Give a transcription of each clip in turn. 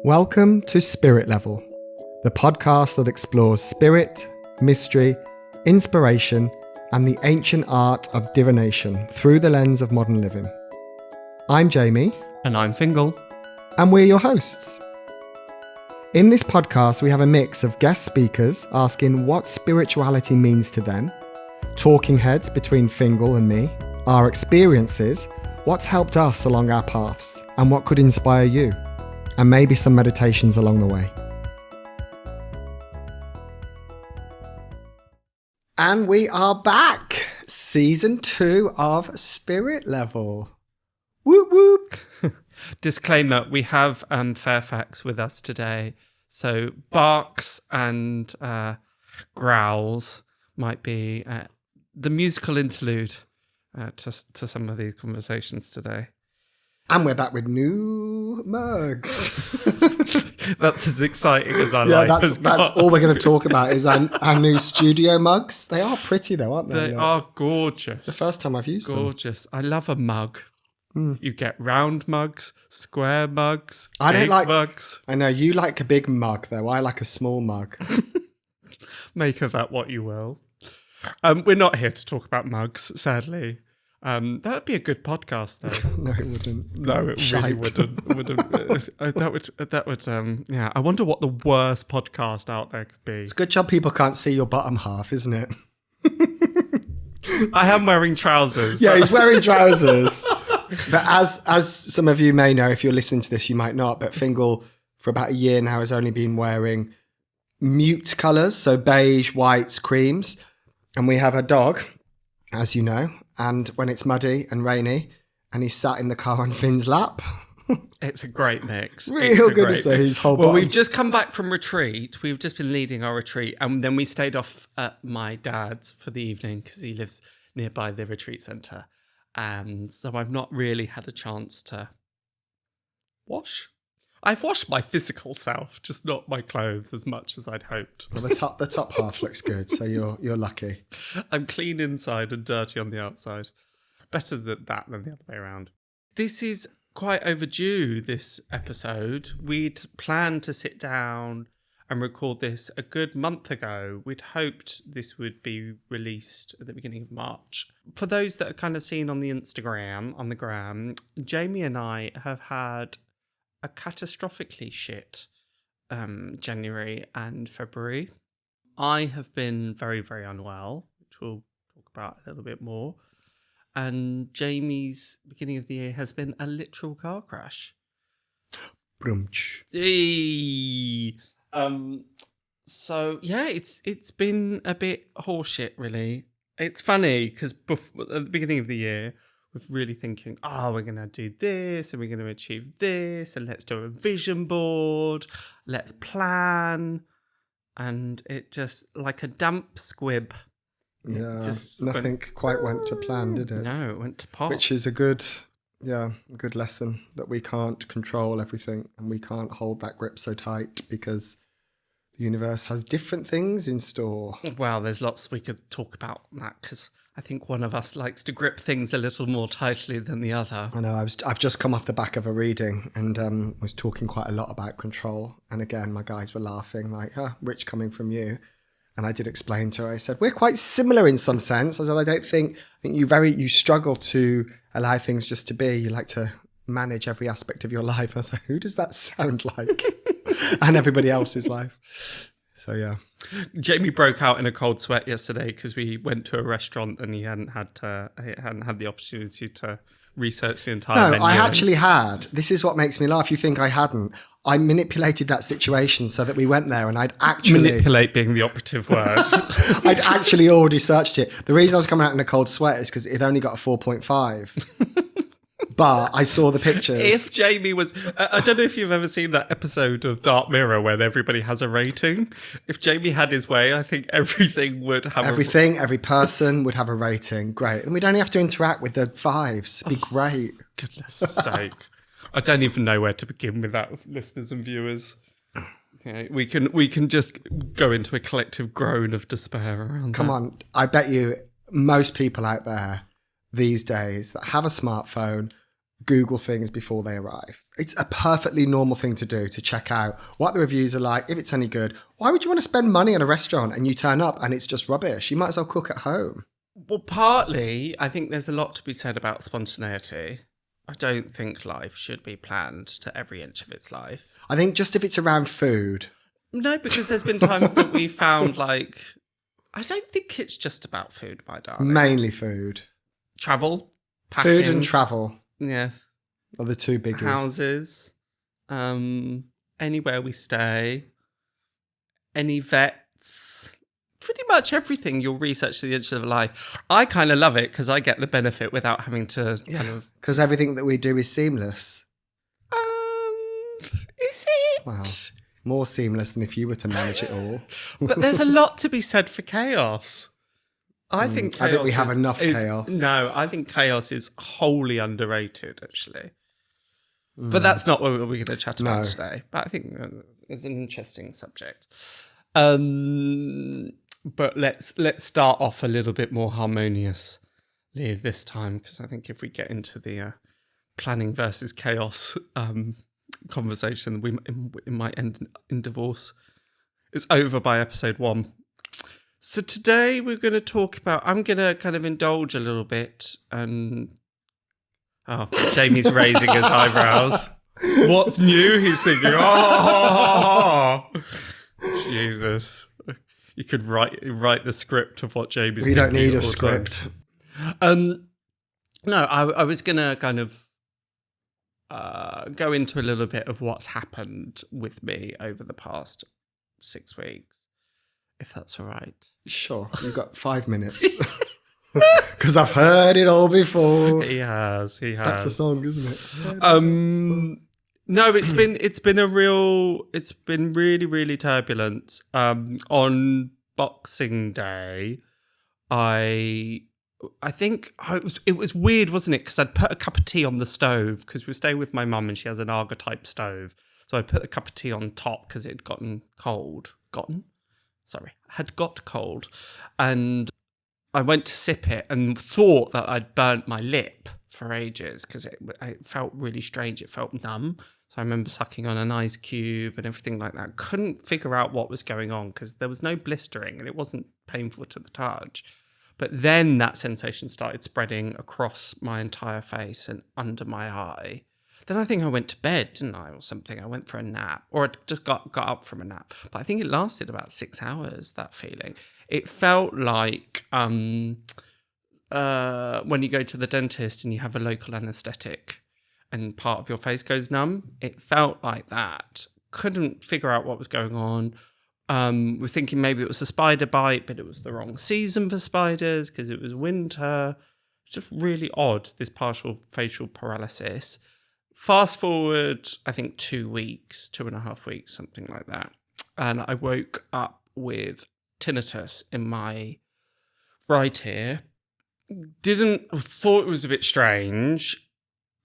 Welcome to Spirit Level, the podcast that explores spirit, mystery, inspiration, and the ancient art of divination through the lens of modern living. I'm Jamie. And I'm Fingal. And we're your hosts. In this podcast, we have a mix of guest speakers asking what spirituality means to them, talking heads between Fingal and me, our experiences, what's helped us along our paths, and what could inspire you, and maybe some meditations along the way. And we are back. Season 2 of Spirit Level. Whoop whoop. Disclaimer, we have Fairfax with us today. So barks and growls might be the musical interlude to some of these conversations today. And we're back with new mugs. That's as exciting as I like. That's all we're going to talk about is our new studio mugs. They are pretty though, aren't they? They are gorgeous. It's the first time I've used them. Gorgeous. I love a mug. You get round mugs, square mugs, mugs. I know, you like a big mug though. I like a small mug. Make of that what you will. We're not here to talk about mugs, sadly. That would be a good podcast, though. No, it wouldn't. No, it really wouldn't. That would. Yeah. I wonder what the worst podcast out there could be. It's a good job people can't see your bottom half, isn't it? I am wearing trousers. Yeah, he's wearing trousers. But as some of you may know, if you're listening to this, you might not. But Fingal, for about a year now, has only been wearing mute colours, so beige, whites, creams. And we have a dog, as you know. And when it's muddy and rainy, and he's sat in the car on Finn's lap. It's a great mix. Real good to say his whole body. Well, we've just come back from retreat. We've just been leading our retreat. And then we stayed off at my dad's for the evening because he lives nearby the retreat centre. And so I've not really had a chance to wash. I've washed my physical self, just not my clothes as much as I'd hoped. Well, the top half looks good, so you're lucky. I'm clean inside and dirty on the outside. Better than that than the other way around. This is quite overdue, this episode. We'd planned to sit down and record this a good month ago. We'd hoped this would be released at the beginning of March. For those that are kind of seen on the Instagram, on the gram, Jamie and I have had a catastrophically shit January and February. I have been very, very unwell, which we'll talk about a little bit more. And Jamie's beginning of the year has been a literal car crash. Brumch. So yeah, it's been a bit horseshit, really. It's funny because at the beginning of the year, we're really thinking, we're going to do this and we're going to achieve this and let's do a vision board, let's plan. And it just, like a damp squib. Yeah, nothing quite went to plan, did it? No, it went to pot. Which is a good lesson that we can't control everything and we can't hold that grip so tight because the universe has different things in store. Well, there's lots we could talk about that because I think one of us likes to grip things a little more tightly than the other. I know, I've just come off the back of a reading and was talking quite a lot about control. And again, my guys were laughing like, Rich coming from you. And I did explain to her, I said, we're quite similar in some sense. I said, I think you struggle to allow things just to be. You like to manage every aspect of your life. I was like, who does that sound like? And everybody else's life. So, yeah. Jamie broke out in a cold sweat yesterday because we went to a restaurant and he hadn't had the opportunity to research the entire menu. No, I actually had. This is what makes me laugh. You think I hadn't. I manipulated that situation so that we went there and I'd actually... Manipulate being the operative word. I'd actually already searched it. The reason I was coming out in a cold sweat is because it only got a 4.5. But I saw the pictures. If Jamie was... I don't know if you've ever seen that episode of Dark Mirror when everybody has a rating. If Jamie had his way, I think everything would have every person would have a rating. Great. And we'd only have to interact with the fives. It'd be great. Goodness sake. I don't even know where to begin with that, listeners and viewers. Okay, we can just go into a collective groan of despair around Come on. I bet you most people out there these days that have a smartphone Google things before they arrive. It's a perfectly normal thing to do, to check out what the reviews are like, if it's any good. Why would you want to spend money on a restaurant and you turn up and it's just rubbish? You might as well cook at home. Well, partly, I think there's a lot to be said about spontaneity. I don't think life should be planned to every inch of its life. I think just if it's around food. No, because there's been times that we found, like, I don't think it's just about food, my darling. Mainly food. Travel, packing. Food and travel. Yes. Are the two biggies. Houses, anywhere we stay, any vets, pretty much everything you'll research to the edge of life. I kind of love it because I get the benefit without having to kind of... Because everything that we do is seamless. Is it? Wow. More seamless than if you were to manage it all. But there's a lot to be said for chaos. I think we have enough chaos. No, I think chaos is wholly underrated, actually. But that's not what we're going to chat about today. But I think it's an interesting subject. But let's start off a little bit more harmoniously this time, because I think if we get into the planning versus chaos conversation, it might end in divorce. It's over by episode 1. So today we're going to talk about, I'm going to kind of indulge a little bit and... Oh, Jamie's raising his eyebrows. What's new? He's thinking, oh, Jesus. You could write the script of what Jamie's thinking. We don't need a script. No, I was going to kind of go into a little bit of what's happened with me over the past 6 weeks. If that's all right. Sure. You've got 5 minutes. Because I've heard it all before. He has. That's a song, isn't it? No, it's been really, really turbulent. On Boxing Day, I think it was weird, wasn't it? Because I'd put a cup of tea on the stove because we were staying with my mum and she has an Arga type stove. So I put a cup of tea on top because it had gotten cold. Had got cold. And I went to sip it and thought that I'd burnt my lip for ages because it felt really strange. It felt numb. So I remember sucking on an ice cube and everything like that. Couldn't figure out what was going on because there was no blistering and it wasn't painful to the touch. But then that sensation started spreading across my entire face and under my eye. Then I think I went to bed, didn't I, or something? I went for a nap, or I just got up from a nap. But I think it lasted about 6 hours, that feeling. It felt like when you go to the dentist and you have a local anaesthetic and part of your face goes numb. It felt like that. Couldn't figure out what was going on. We're thinking maybe it was a spider bite, but it was the wrong season for spiders because it was winter. It's just really odd, this partial facial paralysis. Fast forward, I think 2 weeks, 2.5 weeks, something like that. And I woke up with tinnitus in my right ear. Thought it was a bit strange.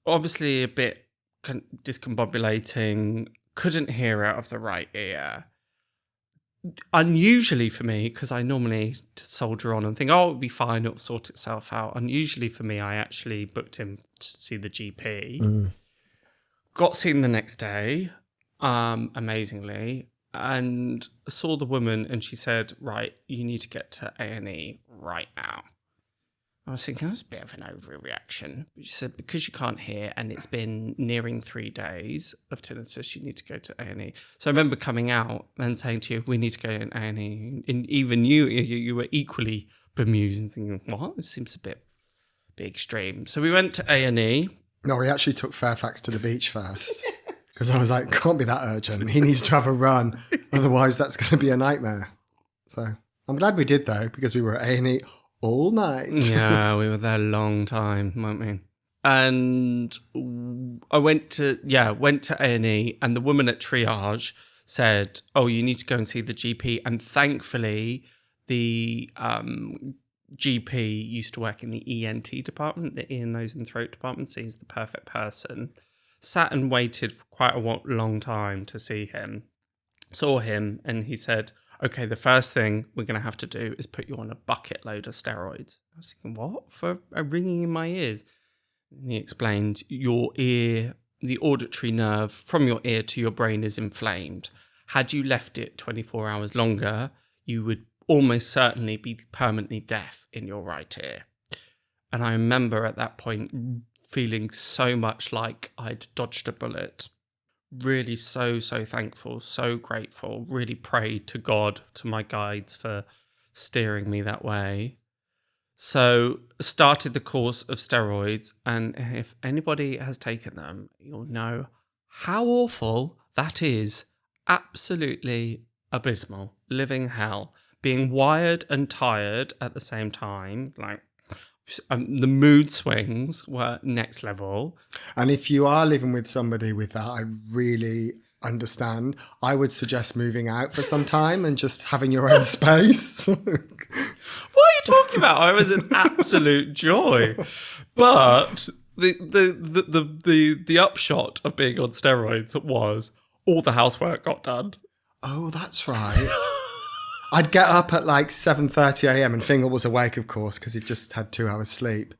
Obviously a bit discombobulating. Couldn't hear out of the right ear. Unusually for me, because I normally soldier on and think, oh, it'll be fine, it'll sort itself out. Unusually for me, I actually booked him to see the GP. Got seen the next day, amazingly, and saw the woman and she said, right, you need to get to A&E right now. I was thinking, that's a bit of an overreaction. But she said, because you can't hear and it's been nearing 3 days of tinnitus, you need to go to A&E. So I remember coming out and saying to you, we need to go to A&E. And even you were equally bemused and thinking, what? It seems a bit extreme. So we went to A&E. No, we actually took Fairfax to the beach first. Because I was like, can't be that urgent. He needs to have a run. Otherwise, that's going to be a nightmare. So I'm glad we did, though, because we were at A&E all night. Yeah, we were there a long time, weren't we? And I went to A&E, and the woman at triage said, oh, you need to go and see the GP. And thankfully, the GP used to work in the ENT department, the ear, nose and throat department, so he's the perfect person. Sat and waited for quite a long time to see him. Saw him, and he said, okay, the first thing we're going to have to do is put you on a bucket load of steroids. I was thinking, what? For a ringing in my ears? And he explained your ear, the auditory nerve from your ear to your brain is inflamed. Had you left it 24 hours longer, you would almost certainly be permanently deaf in your right ear. And I remember at that point feeling so much like I'd dodged a bullet. Really so thankful, so grateful, really prayed to God, to my guides for steering me that way. So started the course of steroids, and if anybody has taken them, you'll know how awful that is. Absolutely abysmal, living hell, being wired and tired at the same time, like the mood swings were next level. And if you are living with somebody with that, I really understand. I would suggest moving out for some time and just having your own space. What are you talking about? I was an absolute joy. But the upshot of being on steroids was all the housework got done. Oh, that's right. I'd get up at like 7:30 a.m. and Fingal was awake, of course, because he'd just had 2 hours sleep.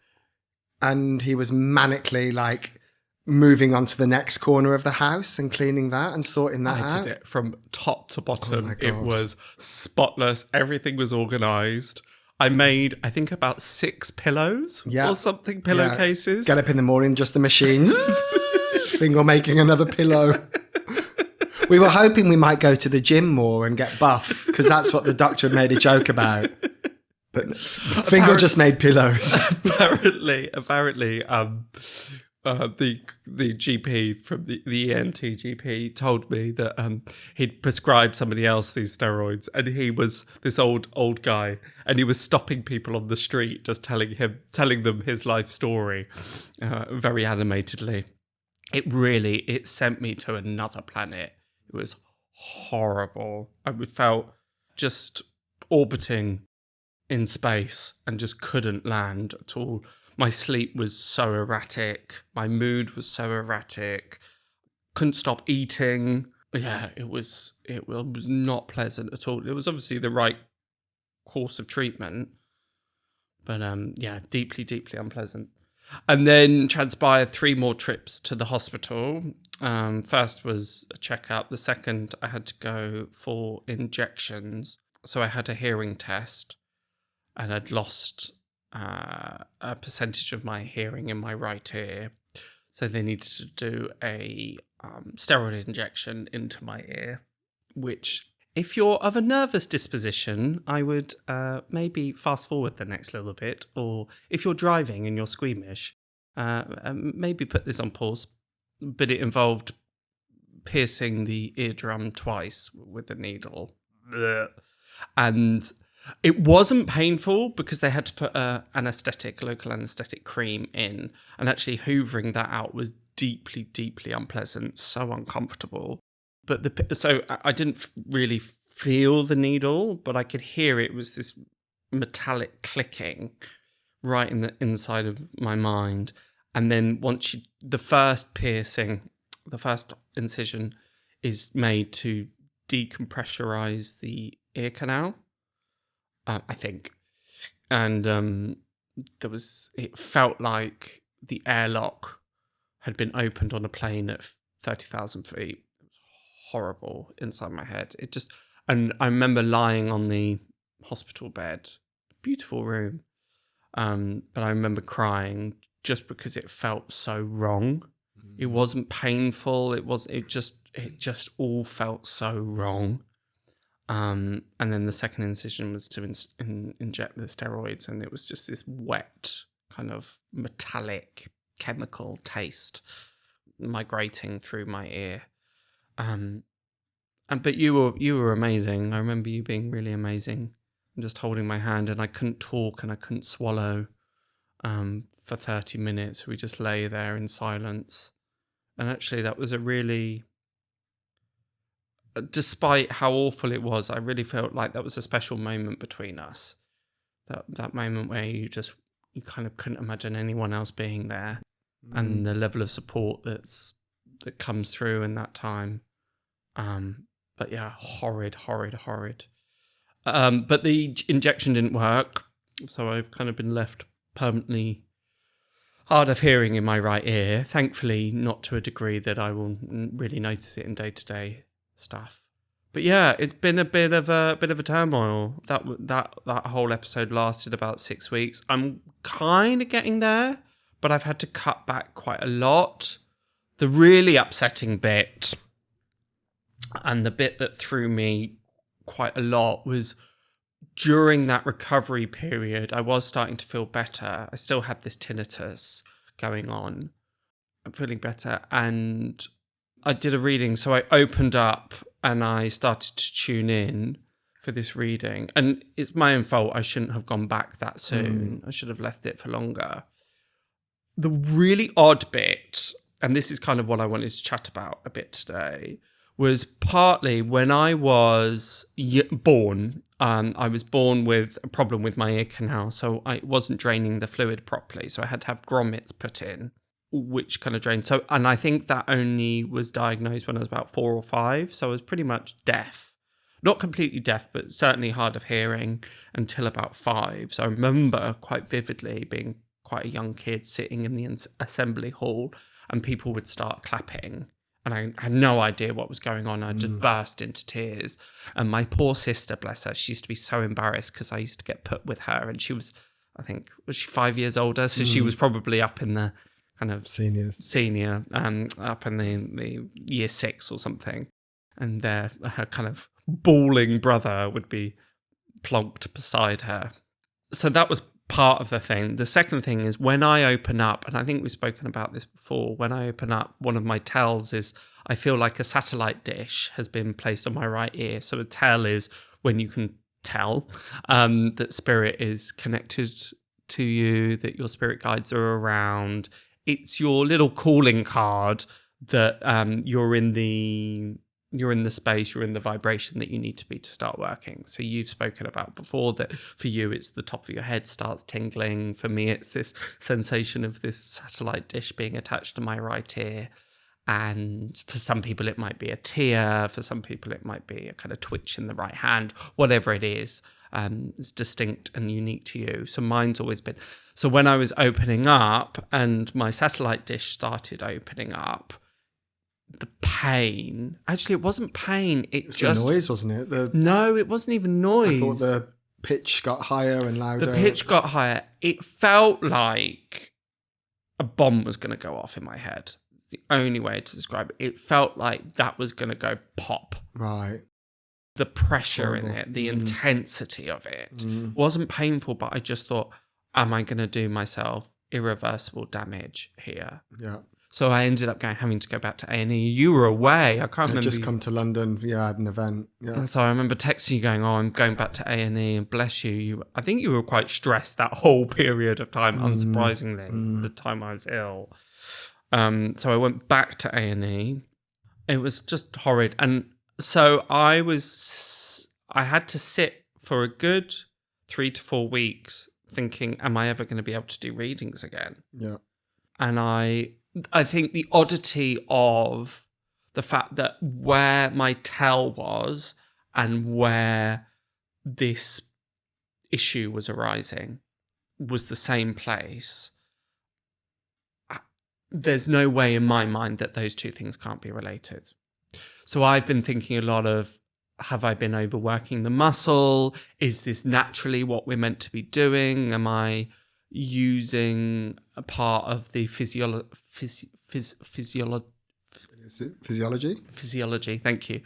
And he was manically like moving on to the next corner of the house and cleaning that and sorting that out. I did it from top to bottom. Oh my God. It was spotless. Everything was organised. I made, I think, about 6 pillows or something, pillowcases. Get up in the morning, just the machines. Fingal making another pillow. We were hoping we might go to the gym more and get buff, because that's what the doctor had made a joke about. But Fingal just made pillows. Apparently, the GP from the ENT GP told me that he'd prescribed somebody else these steroids, and he was this old guy, and he was stopping people on the street, just telling them his life story, very animatedly. It sent me to another planet. It was horrible. I felt just orbiting in space and just couldn't land at all. My sleep was so erratic. My mood was so erratic. Couldn't stop eating. Yeah, it was not pleasant at all. It was obviously the right course of treatment, but deeply, deeply unpleasant. And then transpired 3 more trips to the hospital. First was a checkup. The second, I had to go for injections. So I had a hearing test, and I'd lost a percentage of my hearing in my right ear. So they needed to do a steroid injection into my ear, which, if you're of a nervous disposition, I would maybe fast forward the next little bit, or if you're driving and you're squeamish, maybe put this on pause. But it involved piercing the eardrum twice with a needle. And it wasn't painful because they had to put a local anaesthetic cream in, and actually hoovering that out was deeply, deeply unpleasant, so uncomfortable. So I didn't really feel the needle, but I could hear it was this metallic clicking right in the inside of my mind. And then the first incision is made to decompressurize the ear canal, I think. And it felt like the airlock had been opened on a plane at 30,000 feet. It was horrible inside my head. And I remember lying on the hospital bed, beautiful room. But I remember crying just because it felt so wrong. It wasn't painful. It just all felt so wrong. And then the second incision was to inject the steroids, and it was just this wet, kind of metallic chemical taste migrating through my ear. But you were amazing. I remember you being really amazing, and just holding my hand, and I couldn't talk and I couldn't swallow for 30 minutes. We just lay there in silence. And actually that was a really, despite how awful it was, I really felt like that was a special moment between us. That moment where you kind of couldn't imagine anyone else being there, and the level of support that comes through in that time. But yeah, horrid. But the injection didn't work, so I've kind of been left permanently hard of hearing in my right ear. Thankfully, not to a degree that I will really notice it in day-to-day stuff. But yeah, it's been a bit of a turmoil. That whole episode lasted about 6 weeks. I'm kind of getting there, but I've had to cut back quite a lot. The really upsetting bit, and the bit that threw me quite a lot, was during that recovery period. I was starting to feel better. I still had this tinnitus going on. I'm feeling better, and I did a reading. So I opened up and I started to tune in for this reading. And it's my own fault. I shouldn't have gone back that soon. I should have left it for longer. The really odd bit, and this is kind of what I wanted to chat about a bit today, was partly when I was born. I was born with a problem with my ear canal, so I wasn't draining the fluid properly. So I had to have grommets put in, which kind of drained. So, and I think that only was diagnosed when I was about 4 or 5. So I was pretty much deaf. Not completely deaf, but certainly hard of hearing until about 5. So I remember quite vividly being quite a young kid sitting in the assembly hall and people would start clapping. And I had no idea what was going on. I just burst into tears. And my poor sister, bless her, she used to be so embarrassed because I used to get put with her. And she was, I think, was she 5 years older? So she was probably up in the kind of senior, up in the year 6 or something. And her kind of bawling brother would be plonked beside her. So that was part of the thing. The second thing is when I open up, and I think we've spoken about this before, when I open up, one of my tells is I feel like a satellite dish has been placed on my right ear. So a tell is when you can tell that spirit is connected to you, that your spirit guides are around. It's your little calling card that you're in the space, you're in the vibration that you need to be to start working. So you've spoken about before that for you, it's the top of your head starts tingling. For me, it's this sensation of this satellite dish being attached to my right ear. And for some people, it might be a tear. For some people, it might be a kind of twitch in the right hand, whatever it is. It's distinct and unique to you. So mine's always been. So when I was opening up and my satellite dish started opening up, the pain, actually it wasn't pain, it's just the noise, wasn't it? No, it wasn't even noise. I thought the pitch got higher and louder. The pitch got higher. It felt like a bomb was going to go off in my head. It's the only way to describe it. It felt like that was going to go pop. Right. The pressure in it, the intensity of it wasn't painful, but I just thought, am I going to do myself irreversible damage here? Yeah. So I ended up having to go back to A&E. You were away. I can't remember. I'd just come to London. Yeah, I had an event. Yeah. So I remember texting you going, I'm going back to A&E, and bless you. I think you were quite stressed that whole period of time, unsurprisingly, the time I was ill. So I went back to A&E. It was just horrid. And so I had to sit for a good 3 to 4 weeks thinking, am I ever going to be able to do readings again? Yeah. And I think the oddity of the fact that where my tell was and where this issue was arising was the same place. There's no way in my mind that those two things can't be related. So I've been thinking a lot of, have I been overworking the muscle? Is this naturally what we're meant to be doing? Am I using a part of the physiology, thank you,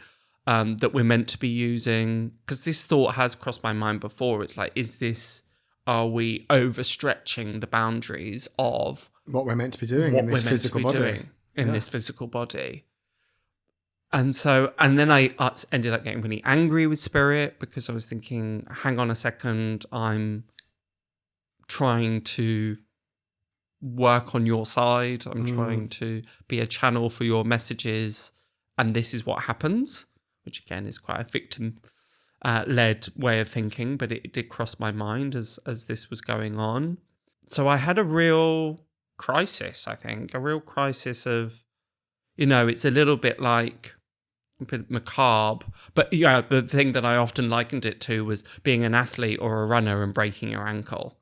that we're meant to be using? Because this thought has crossed my mind before. It's like, are we overstretching the boundaries of what we're meant to be doing in this physical body? And then I ended up getting really angry with spirit because I was thinking, hang on a second, I'm trying to work on your side. I'm trying to be a channel for your messages. And this is what happens, which again is quite a victim-led way of thinking, but it did cross my mind as this was going on. So I had a real crisis, I think, of, it's a little bit like, a bit macabre, but yeah, the thing that I often likened it to was being an athlete or a runner and breaking your ankle.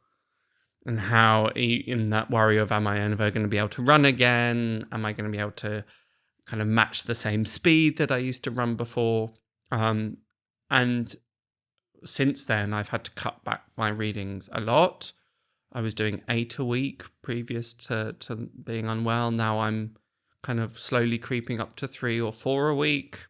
and how in that worry of, am I ever going to be able to run again? Am I going to be able to kind of match the same speed that I used to run before? And since then, I've had to cut back my readings a lot. I was doing 8 a week previous to being unwell. Now I'm kind of slowly creeping up to 3 or 4 a week.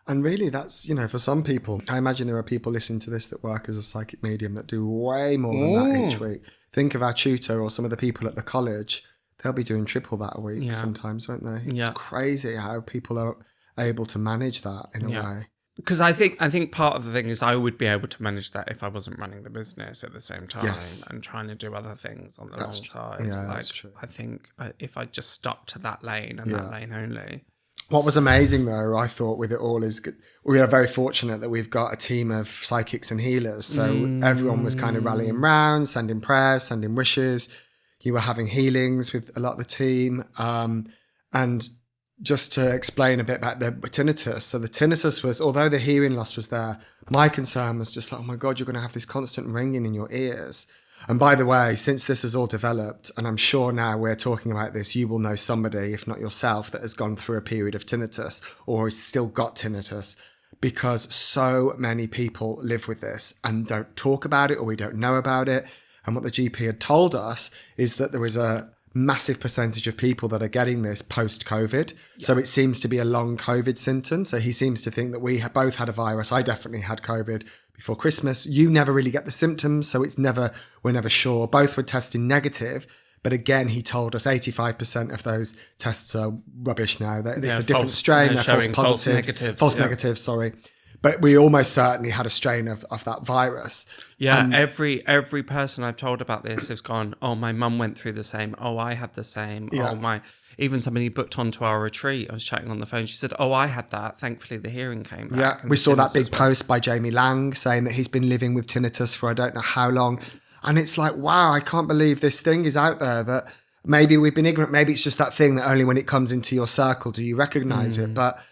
And really, that's, for some people, I imagine there are people listening to this that work as a psychic medium that do way more than that each week. Think of our tutor or some of the people at the college. They'll be doing triple that a week sometimes, won't they? It's crazy how people are able to manage that in a way. Because I think part of the thing is I would be able to manage that if I wasn't running the business at the same time and trying to do other things on the long side. Yeah, that's true. I think if I just stuck to that lane and that lane only. What was amazing, though, I thought, with it all is we are very fortunate that we've got a team of psychics and healers. So everyone was kind of rallying round, sending prayers, sending wishes. You were having healings with a lot of the team. And just to explain a bit about the tinnitus. So the tinnitus was, although the hearing loss was there, my concern was just like, oh my God, you're going to have this constant ringing in your ears. And by the way, since this has all developed, and I'm sure now we're talking about this, you will know somebody, if not yourself, that has gone through a period of tinnitus or has still got tinnitus, because so many people live with this and don't talk about it, or we don't know about it. And what the GP had told us is that there is a massive percentage of people that are getting this post-COVID. So it seems to be a long COVID symptom. So he seems to think that we both had a virus. I definitely had COVID before Christmas. You never really get the symptoms, so we're never sure. Both were testing negative, but again, he told us 85% of those tests are rubbish now. It's a different strain. They're false positives, false negatives. Sorry, but we almost certainly had a strain of that virus. Yeah, every person I've told about this has gone, oh, my mum went through the same. Oh, I had the same. Yeah. Oh, even somebody booked onto our retreat. I was chatting on the phone. She said, oh, I had that. Thankfully, the hearing came back. Yeah, we saw that big post by Jamie Lang saying that he's been living with tinnitus for I don't know how long. And it's like, wow, I can't believe this thing is out there that maybe we've been ignorant. Maybe it's just that thing that only when it comes into your circle do you recognize it. But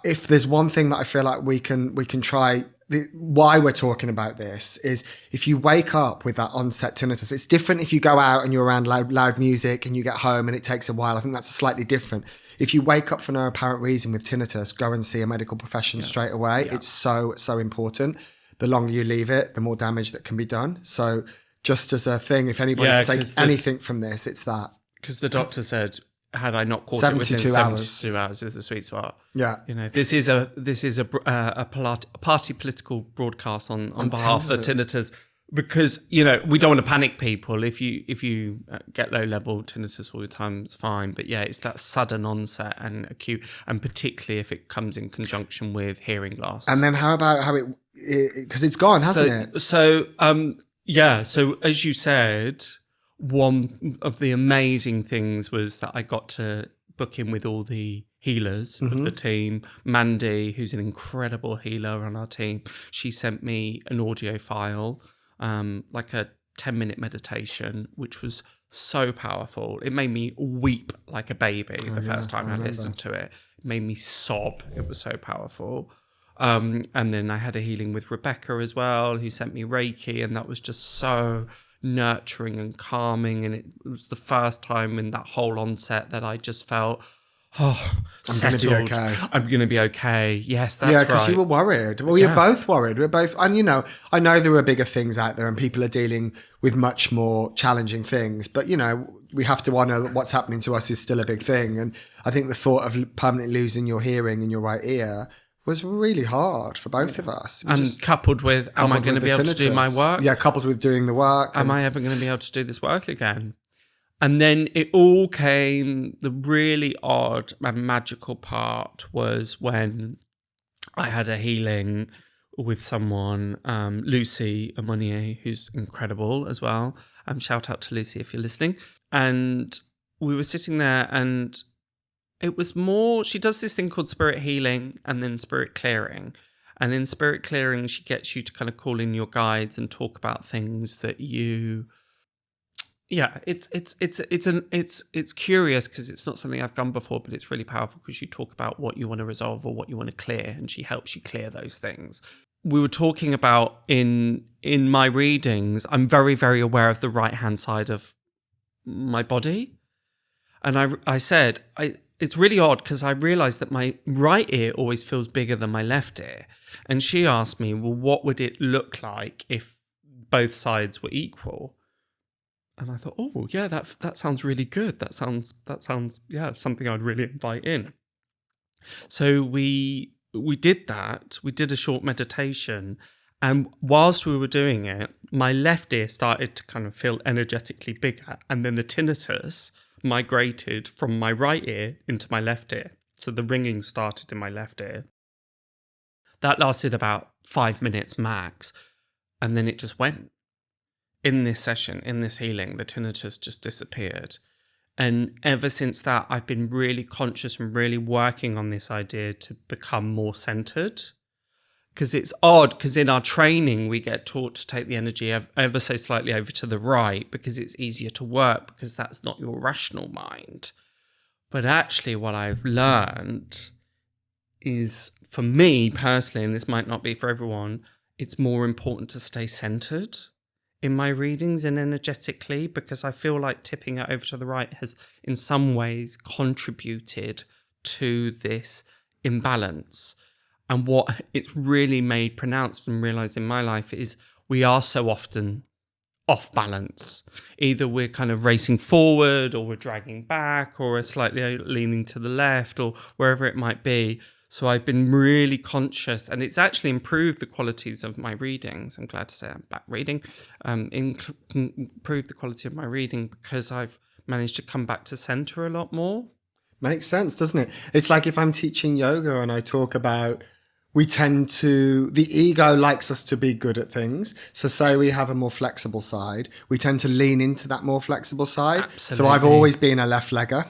if there's one thing that I feel like we can try, why we're talking about this is if you wake up with that onset tinnitus, it's different if you go out and you're around loud music and you get home and it takes a while. I think that's slightly different. If you wake up for no apparent reason with tinnitus, go and see a medical professional straight away. Yeah. It's so important. The longer you leave it, the more damage that can be done. So just as a thing, if anybody can take anything from this, it's that. Because the doctor said, had I not caught it within 72 hours is the sweet spot. Yeah. This is a party political broadcast on behalf of the tinnitus, because, we don't want to panic people. If you get low level tinnitus all the time, it's fine. But yeah, it's that sudden onset and acute, and particularly if it comes in conjunction with hearing loss. And then how about because it's gone, hasn't it? So as you said, one of the amazing things was that I got to book in with all the healers of the team. Mandy, who's an incredible healer on our team, she sent me an audio file, like a 10-minute meditation, which was so powerful. It made me weep like a baby the first time I listened to it. It made me sob. It was so powerful. And then I had a healing with Rebecca as well, who sent me Reiki, and that was just so nurturing and calming. And it was the first time in that whole onset that I just felt, settled. I'm going to be okay. Yes, that's right. Yeah, because you were worried. Well, you're both worried. We're both, and I know there are bigger things out there and people are dealing with much more challenging things, but we have to honor that what's happening to us is still a big thing. And I think the thought of permanently losing your hearing in your right ear was really hard for both of us. And coupled with, am I going to be able to do my work? Yeah, coupled with doing the work. Am I ever going to be able to do this work again? And then it all came, the really odd and magical part was when I had a healing with someone, Lucy Amonier, who's incredible as well. Shout out to Lucy if you're listening. And we were sitting there, and it was more, she does this thing called spirit healing and then spirit clearing. And in spirit clearing, she gets you to kind of call in your guides and talk about things that you, it's curious because it's not something I've done before, but it's really powerful because you talk about what you want to resolve or what you want to clear, and she helps you clear those things. we were talking about in my readings, I'm very, very aware of the right-hand side of my body. And I said, it's really odd because I realised that my right ear always feels bigger than my left ear. And she asked me, well, what would it look like if both sides were equal? And I thought, oh, yeah, that sounds really good. That sounds, yeah, something I'd really invite in. So we did that. We did a short meditation. And whilst we were doing it, my left ear started to kind of feel energetically bigger. And then the tinnitus migrated from my right ear into my left ear. So the ringing started in my left ear. That lasted about 5 minutes max. And then it just went. In this session, in this healing, the tinnitus just disappeared. And ever since that, I've been really conscious and really working on this idea to become more centered. Because it's odd, because in our training, we get taught to take the energy ever so slightly over to the right because it's easier to work, because that's not your rational mind. But actually, what I've learned is, for me personally, and this might not be for everyone, it's more important to stay centered in my readings and energetically, because I feel like tipping it over to the right has in some ways contributed to this imbalance. And what it's really made pronounced and realised in my life is we are so often off balance. Either we're kind of racing forward, or we're dragging back, or we're slightly leaning to the left, or wherever it might be. So I've been really conscious, and it's actually improved the qualities of my readings. I'm glad to say I'm back reading. Improved the quality of my reading because I've managed to come back to center a lot more. Makes sense, doesn't it? It's like if I'm teaching yoga and I talk about, the ego likes us to be good at things. So say we have a more flexible side, we tend to lean into that more flexible side. Absolutely. So I've always been a left legger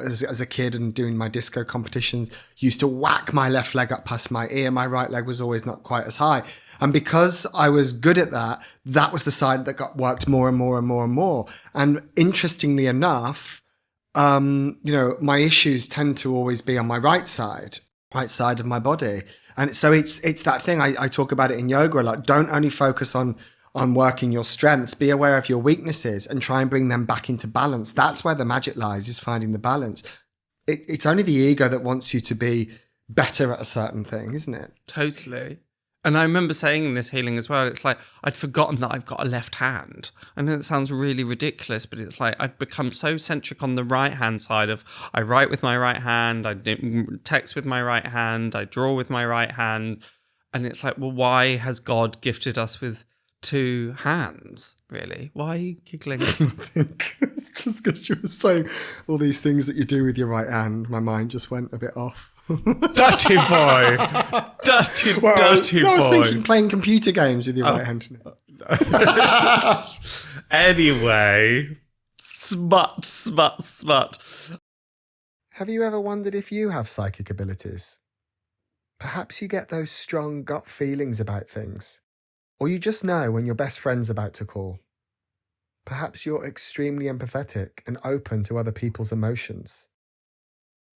as a kid, and doing my disco competitions, used to whack my left leg up past my ear. My right leg was always not quite as high. And because I was good at that, that was the side that got worked more and more and more and more. And interestingly enough, my issues tend to always be on my right side of my body. And so it's that thing, I talk about it in yoga a lot. Don't only focus on working your strengths, be aware of your weaknesses and try and bring them back into balance. That's where the magic lies, is finding the balance. It's only the ego that wants you to be better at a certain thing, isn't it? Totally. And I remember saying in this healing as well, it's like I'd forgotten that I've got a left hand. I know it sounds really ridiculous, but it's like I'd become so centric on the right-hand side of, I write with my right hand, I text with my right hand, I draw with my right hand. And it's like, well, why has God gifted us with two hands, really? Why are you giggling? It's just because you were saying all these things that you do with your right hand. My mind just went a bit off. Dirty boy. Dirty boy. I was thinking playing computer games with your right hand. Anyway, smut. Have you ever wondered if you have psychic abilities? Perhaps you get those strong gut feelings about things, or you just know when your best friend's about to call. Perhaps you're extremely empathetic and open to other people's emotions.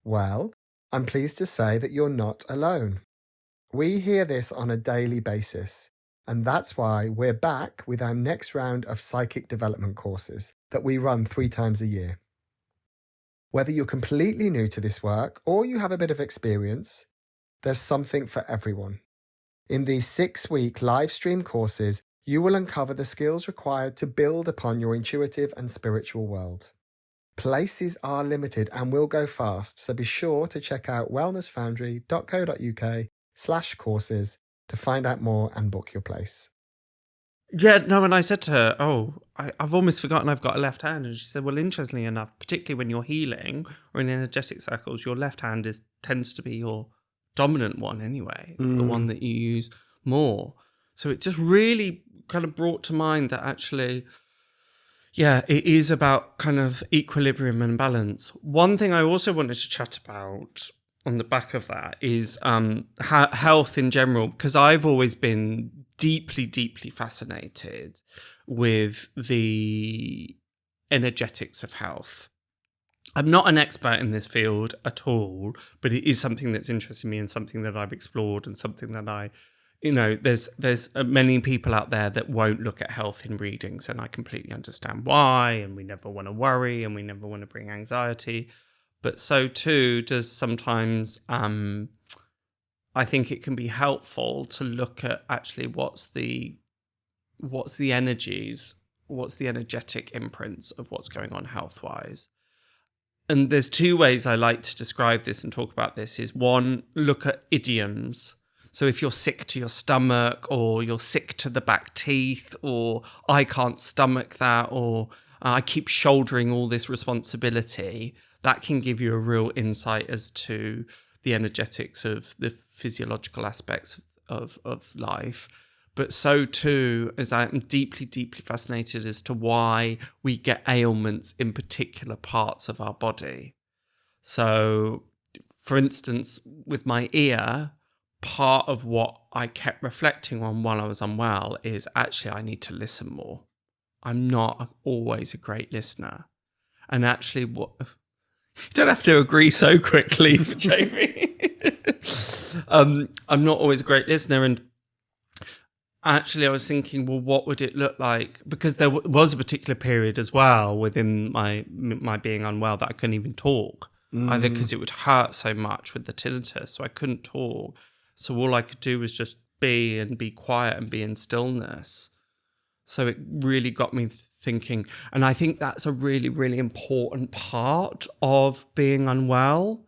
Well, I'm pleased to say that you're not alone. We hear this on a daily basis, and that's why we're back with our next round of psychic development courses that we run 3 times a year. Whether you're completely new to this work or you have a bit of experience, there's something for everyone. In these 6-week live stream courses, you will uncover the skills required to build upon your intuitive and spiritual world. Places are limited and will go fast, so be sure to check out wellnessfoundry.co.uk/courses to find out more and book your place. Yeah, no, and I said to her, I've almost forgotten I've got a left hand. And she said, well, interestingly enough, particularly when you're healing or in energetic circles, your left hand tends to be your dominant one anyway. It's the one that you use more. So it just really kind of brought to mind that actually, yeah, it is about kind of equilibrium and balance. One thing I also wanted to chat about on the back of that is health in general, because I've always been deeply, deeply fascinated with the energetics of health. I'm not an expert in this field at all, but it is something that's interested me and something that I've explored and something that I you know, there's many people out there that won't look at health in readings, and I completely understand why. And we never want to worry, and we never want to bring anxiety, but so too does sometimes. I think it can be helpful to look at actually what's the energies, what's the energetic imprints of what's going on health-wise. And there's two ways I like to describe this and talk about this. Is one, look at idioms. So if you're sick to your stomach, or you're sick to the back teeth, or I can't stomach that, or I keep shouldering all this responsibility, that can give you a real insight as to the energetics of the physiological aspects of life. But so too, as I'm deeply, deeply fascinated as to why we get ailments in particular parts of our body. So, for instance, with my ear, part of what I kept reflecting on while I was unwell is actually I need to listen more. I'm not always a great listener. And actually, you don't have to agree so quickly, Jamie. I'm not always a great listener, and actually I was thinking, well, what would it look like? Because there was a particular period as well within my being unwell that I couldn't even talk, either because it would hurt so much with the tinnitus, so I couldn't talk. So all I could do was just be quiet and be in stillness. So it really got me thinking. And I think that's a really, really important part of being unwell,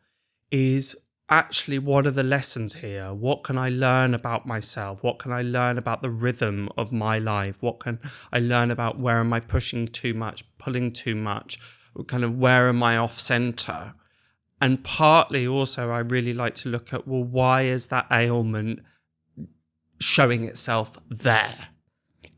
is actually what are the lessons here? What can I learn about myself? What can I learn about the rhythm of my life? What can I learn about where am I pushing too much, pulling too much? Kind of where am I off center? And partly also I really like to look at, well, why is that ailment showing itself there?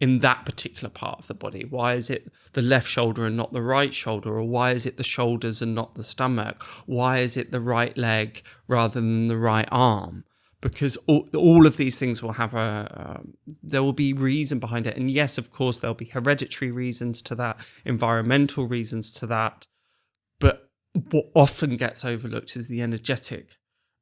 In that particular part of the body? Why is it the left shoulder and not the right shoulder? Or why is it the shoulders and not the stomach? Why is it the right leg rather than the right arm? Because all of these things will have there will be reason behind it. And yes, of course, there'll be hereditary reasons to that, environmental reasons to that. But what often gets overlooked is the energetic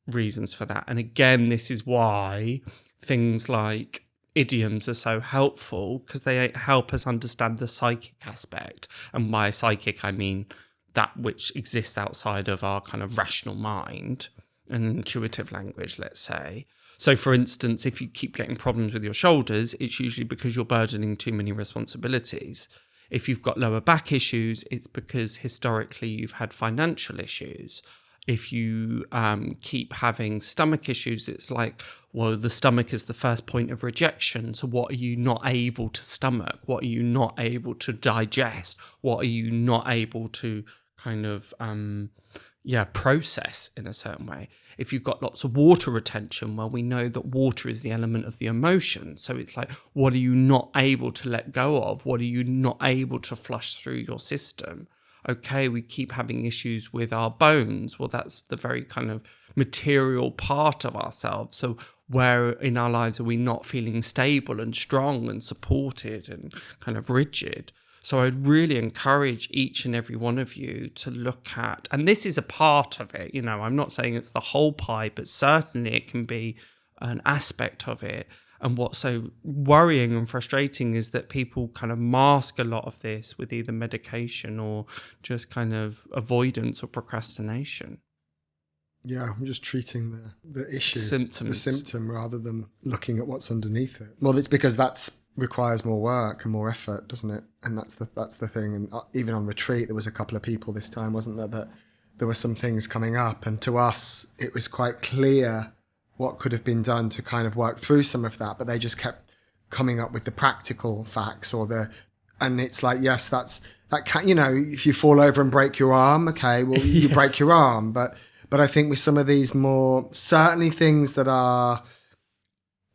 reasons for that. And again, this is why things like idioms are so helpful, because they help us understand the psychic aspect. And by psychic, I mean that which exists outside of our kind of rational mind and intuitive language, let's say. So, for instance, if you keep getting problems with your shoulders, it's usually because you're burdening too many responsibilities. If you've got lower back issues, it's because historically you've had financial issues. If you keep having stomach issues, it's like, well, the stomach is the first point of rejection. So what are you not able to stomach? What are you not able to digest? What are you not able to kind of, process in a certain way? If you've got lots of water retention, well, we know that water is the element of the emotion. So it's like, what are you not able to let go of? What are you not able to flush through your system? Okay, we keep having issues with our bones. Well, that's the very kind of material part of ourselves. So where in our lives are we not feeling stable and strong and supported and kind of rigid? So I'd really encourage each and every one of you to look at, and this is a part of it, I'm not saying it's the whole pie, but certainly it can be an aspect of it. And what's so worrying and frustrating is that people kind of mask a lot of this with either medication or just kind of avoidance or procrastination. Yeah, I'm just treating the issue, symptoms, the symptom, rather than looking at what's underneath it. Well, it's because that requires more work and more effort, doesn't it? And that's the thing. And even on retreat, there was a couple of people this time, wasn't there, that there were some things coming up, and to us, it was quite clear what could have been done to kind of work through some of that, but they just kept coming up with the practical facts and it's like, yes, that can, if you fall over and break your arm, okay, well, you Yes. break your arm. But I think with some of these more, certainly things that are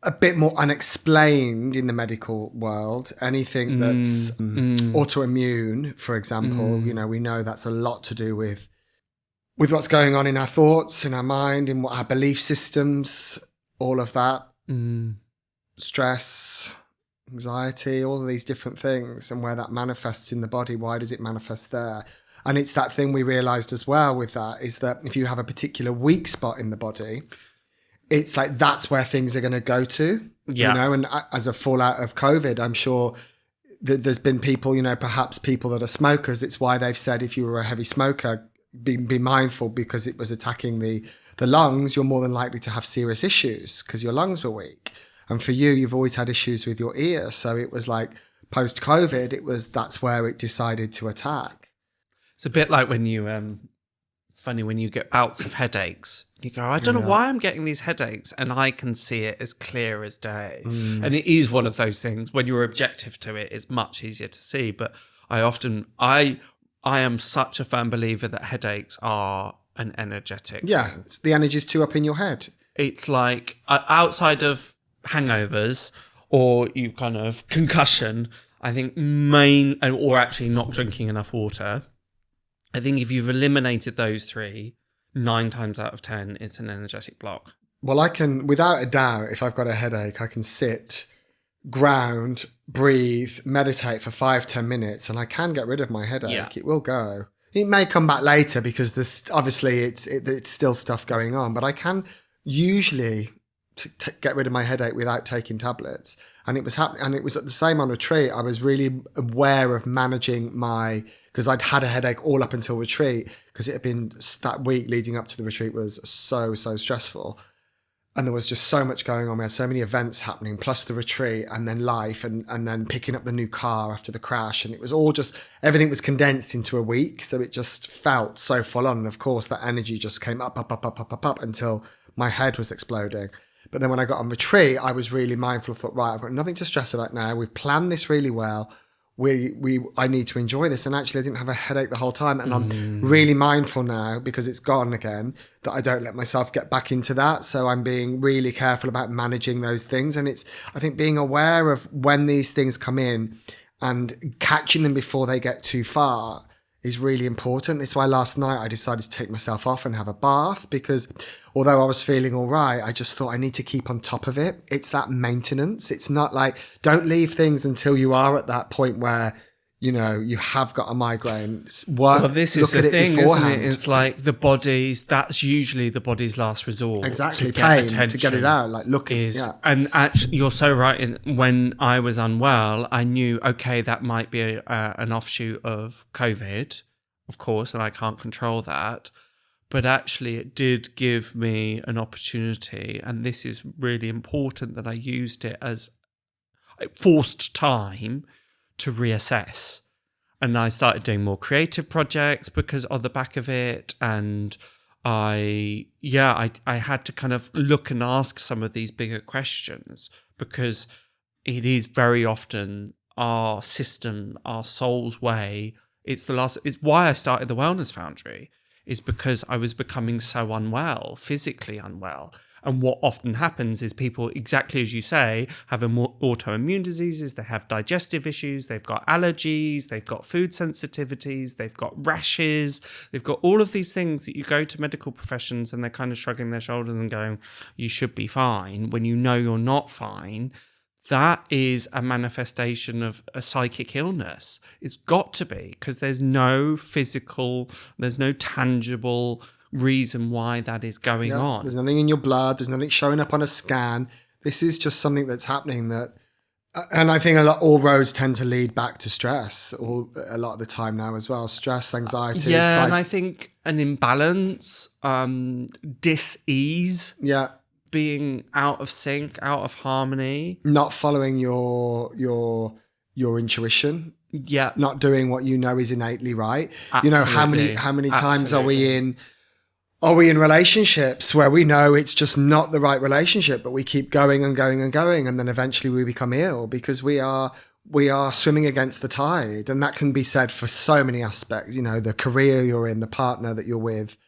a bit more unexplained in the medical world, anything that's autoimmune, for example, we know that's a lot to do with what's going on in our thoughts, in our mind, in what our belief systems, all of that, stress, anxiety, all of these different things, and where that manifests in the body. Why does it manifest there? And it's that thing we realized as well with that, is that if you have a particular weak spot in the body, it's like that's where things are going to go to. Yeah. You know, and as a fallout of COVID, I'm sure that there's been people, you know, perhaps people that are smokers. It's why they've said if you were a heavy smoker, be mindful because it was attacking the lungs. You're more than likely to have serious issues because your lungs were weak. And for you, you've always had issues with your ear. So it was like post-COVID, that's where it decided to attack. It's a bit like when you, it's funny when you get bouts of headaches. You go, I don't know why I'm getting these headaches, and I can see it as clear as day. And it is one of those things, when you're objective to it, it's much easier to see. But I am such a firm believer that headaches are an energetic thing. The energy's too up in your head. It's like outside of hangovers or you kind of concussion, I think or actually not drinking enough water. I think if you've eliminated those three, 9 times out of 10, it's an energetic block. Well, I can, without a doubt, if I've got a headache, I can sit, ground, breathe, meditate for 5-10 minutes, and I can get rid of my headache. Yeah. It will go. It may come back later because obviously it's still stuff going on, but I can usually get rid of my headache without taking tablets. And it was happening, and it was the same on retreat. I was really aware of managing because I'd had a headache all up until retreat, because it had been that week leading up to the retreat was so stressful. And there was just so much going on. We had so many events happening, plus the retreat and then life and then picking up the new car after the crash. And it was all everything was condensed into a week. So it just felt so full on. And of course, that energy just came up until my head was exploding. But then when I got on retreat, I was really mindful. I thought, right, I've got nothing to stress about now. We've planned this really well. I need to enjoy this. And actually I didn't have a headache the whole time. And I'm really mindful now, because it's gone again, that I don't let myself get back into that. So I'm being really careful about managing those things. And I think being aware of when these things come in and catching them before they get too far is really important. That's why last night I decided to take myself off and have a bath, because although I was feeling all right, I just thought I need to keep on top of it. It's that maintenance. It's not like, don't leave things until you are at that point where, you know, you have got a migraine. Well, this is the thing, isn't it? It's like that's usually the body's last resort. Exactly, to pain, get to get it out. Like, And actually, you're so right. When I was unwell, I knew, okay, that might be an offshoot of COVID, of course, and I can't control that. But actually, it did give me an opportunity, and this is really important, that I used it as forced time to reassess. And I started doing more creative projects because on the back of it. And I had to kind of look and ask some of these bigger questions, because it is very often our system, our soul's way. It's why I started the Wellness Foundry, is because I was becoming so unwell, physically unwell. And what often happens is people, exactly as you say, have autoimmune diseases, they have digestive issues, they've got allergies, they've got food sensitivities, they've got rashes, they've got all of these things that you go to medical professions and they're kind of shrugging their shoulders and going, you should be fine, when you know you're not fine. That is a manifestation of a psychic illness. It's got to be, because there's no tangible reason why that is going on. There's nothing in your blood. There's nothing showing up on a scan. This is just something that's happening and I think all roads tend to lead back to stress a lot of the time now as well. Stress, anxiety. Yeah, and I think an imbalance, dis-ease. Yeah. Being out of sync, out of harmony. Not following your intuition. Yeah. Not doing what you know is innately right. Absolutely. You know, how many times are we in relationships where we know it's just not the right relationship, but we keep going and going and going, and then eventually we become ill because we are swimming against the tide. And that can be said for so many aspects, you know, the career you're in, the partner that you're with.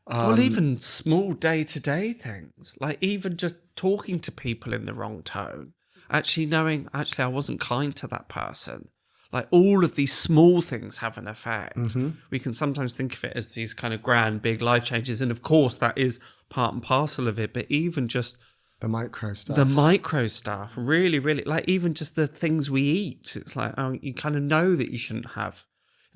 Well, even small day-to-day things, like even just talking to people in the wrong tone, actually knowing, I wasn't kind to that person. Like all of these small things have an effect. Mm-hmm. We can sometimes think of it as these kind of grand, big life changes. And of course, that is part and parcel of it. But even just the micro stuff, really, really, like even just the things we eat. It's like, you kind of know that you shouldn't have.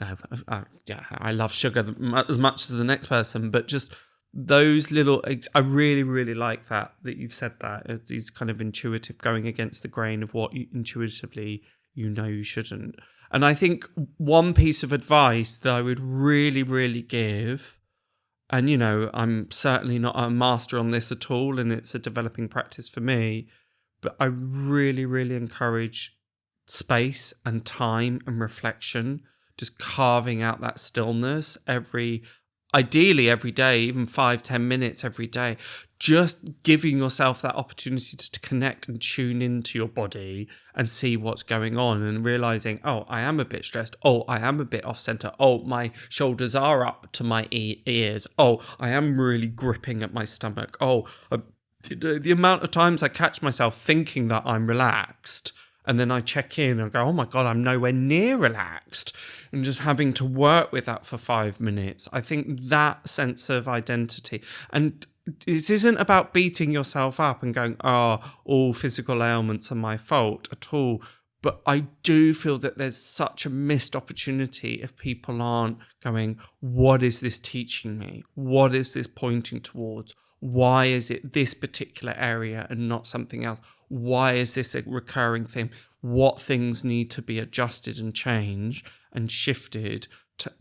I love sugar as much as the next person, but just those little, I really, really like that you've said that. It's these kind of intuitive, going against the grain of what you intuitively you shouldn't. And I think one piece of advice that I would really, really give, and I'm certainly not a master on this at all, and it's a developing practice for me, but I really, really encourage space and time and reflection, just carving out that stillness ideally every day, even 5-10 minutes every day, just giving yourself that opportunity to connect and tune into your body and see what's going on, and realizing, oh, I am a bit stressed. Oh, I am a bit off center. Oh, my shoulders are up to my ears. Oh, I am really gripping at my stomach. Oh, the amount of times I catch myself thinking that I'm relaxed, and then I check in and go, oh my God, I'm nowhere near relaxed. And just having to work with that for 5 minutes. I think that sense of identity. And this isn't about beating yourself up and going, oh, all physical ailments are my fault at all. But I do feel that there's such a missed opportunity if people aren't going, what is this teaching me? What is this pointing towards? Why is it this particular area and not something else? Why is this a recurring theme? What things need to be adjusted and changed and shifted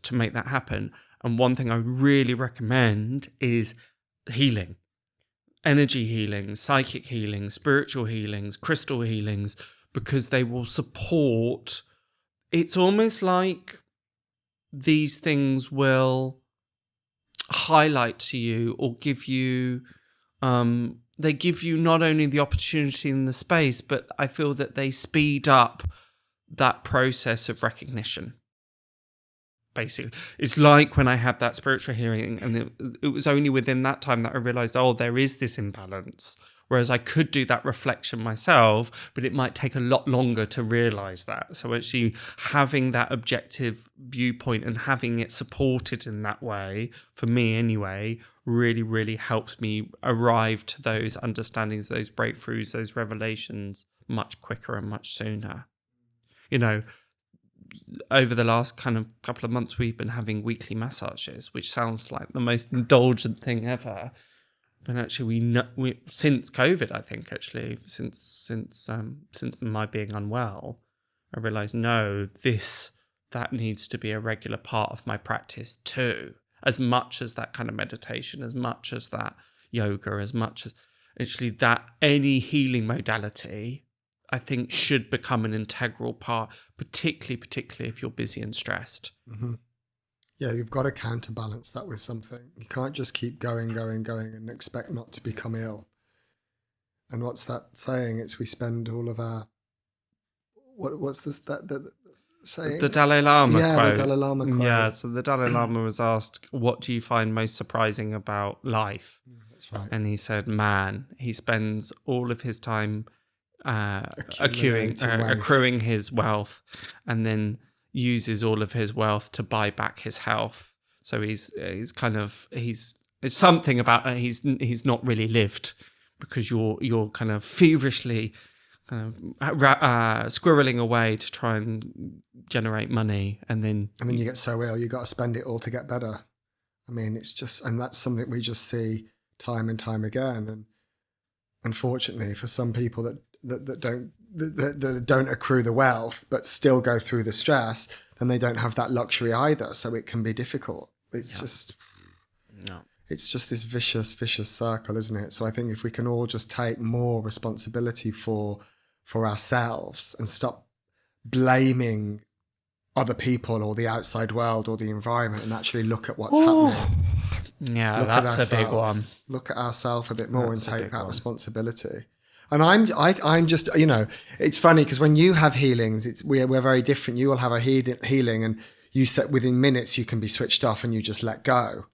to make that happen? And one thing I really recommend is healing. Energy healing, psychic healing, spiritual healings, crystal healings, because they will support. It's almost like these things will highlight to you or give you, they give you not only the opportunity in the space, but I feel that they speed up that process of recognition. Basically, it's like when I had that spiritual hearing, and it was only within that time that I realized, oh, there is this imbalance. Whereas I could do that reflection myself, but it might take a lot longer to realize that. So actually having that objective viewpoint and having it supported in that way, for me anyway, really, really helps me arrive to those understandings, those breakthroughs, those revelations much quicker and much sooner. Over the last kind of couple of months, we've been having weekly massages, which sounds like the most indulgent thing ever. But actually, we since COVID, I think actually since my being unwell, I realised that needs to be a regular part of my practice too. As much as that kind of meditation, as much as that yoga, as much as actually that any healing modality, I think should become an integral part, particularly if you're busy and stressed. Mm-hmm. Yeah, you've got to counterbalance that with something. You can't just keep going and expect not to become ill. And what's that saying? It's we spend all of our... What's this? That saying? The Dalai Lama quote. Yeah, the Dalai Lama quote. Yeah, so the Dalai Lama was asked, what do you find most surprising about life? That's right. And he said, man, he spends all of his time accruing his wealth, and then uses all of his wealth to buy back his health. So he's something about he's not really lived, because you're kind of feverishly kind of squirreling away to try and generate money, and then you get so ill, you got to spend it all to get better. I mean, it's just, and that's something we just see time and time again. And unfortunately, for some people that don't accrue the wealth but still go through the stress, then they don't have that luxury either. So it can be difficult. It's just this vicious circle, isn't it? So I think if we can all just take more responsibility for ourselves and stop blaming other people or the outside world or the environment, and actually look at what's happening. Yeah, that's a big one. Look at ourselves a bit more and take that responsibility. And I'm just, it's funny because when you have healings, we're very different. You will have a healing, and you set within minutes, you can be switched off and you just let go.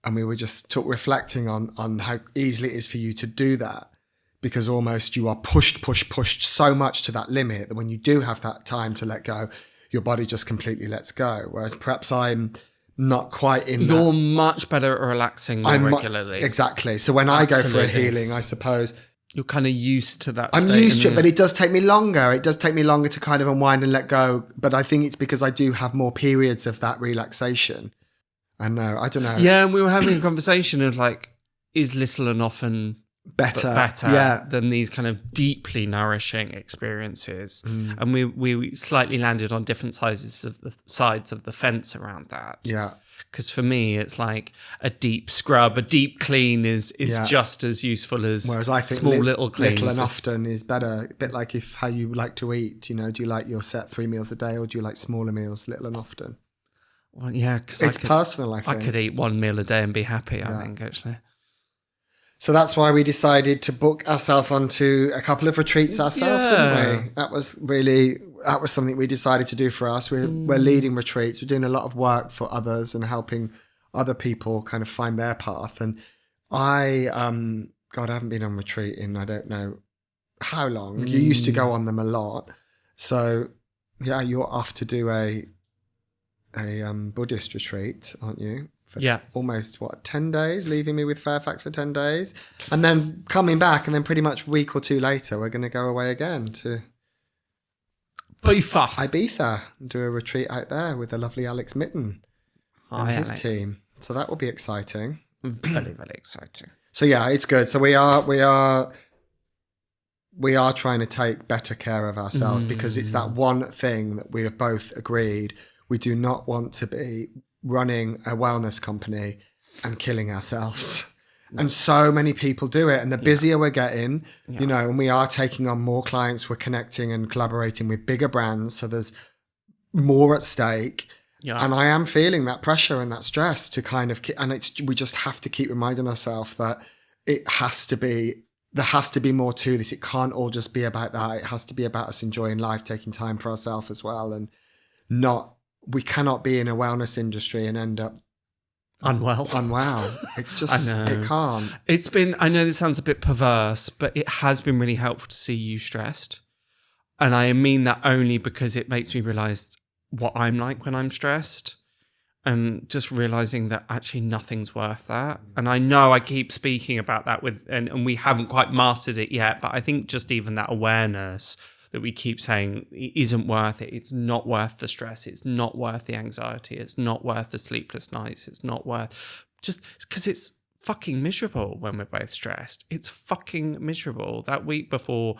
And we were just reflecting on how easily it is for you to do that, because almost you are pushed so much to that limit that when you do have that time to let go, your body just completely lets go. Whereas perhaps I'm not quite in that. You're much better at relaxing more regularly. Exactly. So when I go for a healing, I suppose... You're kind of used to that state. I'm used to it, but it does take me longer. It does take me longer to kind of unwind and let go. But I think it's because I do have more periods of that relaxation. I know. I don't know. Yeah, and we were having a conversation of like, is little and often better than these kind of deeply nourishing experiences? And we slightly landed on different sides of the fence around that. Yeah. Because for me, it's like a deep scrub, a deep clean is just as useful as whereas I think small little cleans. Little and often is better. A bit like how you like to eat. You know, do you like your set 3 meals a day, or do you like smaller meals, little and often? Well, yeah, because it's personal. I think I could eat 1 meal a day and be happy. I think actually. So that's why we decided to book ourselves onto a couple of retreats ourselves, didn't we? That was something we decided to do for us. We're leading retreats. We're doing a lot of work for others and helping other people kind of find their path. And I haven't been on retreat in I don't know how long. You used to go on them a lot. So yeah, you're off to do a Buddhist retreat, aren't you? For almost 10 days, leaving me with Fairfax for 10 days, and then coming back, and then pretty much a week or two later, we're going to go away again to Ibiza and do a retreat out there with the lovely Alex Mitten and his team. So that will be exciting. Very, very exciting. So yeah, it's good. So we are trying to take better care of ourselves because it's that one thing that we have both agreed. We do not want to be running a wellness company and killing ourselves. And so many people do it. And the busier we're getting, you know, and we are taking on more clients, we're connecting and collaborating with bigger brands. So there's more at stake. Yeah. And I am feeling that pressure and that stress to kind of, we just have to keep reminding ourselves that there has to be more to this. It can't all just be about that. It has to be about us enjoying life, taking time for ourselves as well. And we cannot be in a wellness industry and end up unwell. It's just, it can't. It's been, I know this sounds a bit perverse, but it has been really helpful to see you stressed. And I mean that only because it makes me realise what I'm like when I'm stressed, and just realising that actually nothing's worth that. And I know I keep speaking about that and we haven't quite mastered it yet, but I think just even that awareness that we keep saying it isn't worth it. It's not worth the stress. It's not worth the anxiety. It's not worth the sleepless nights. It's not worth, just because it's fucking miserable when we're both stressed. It's fucking miserable. That week before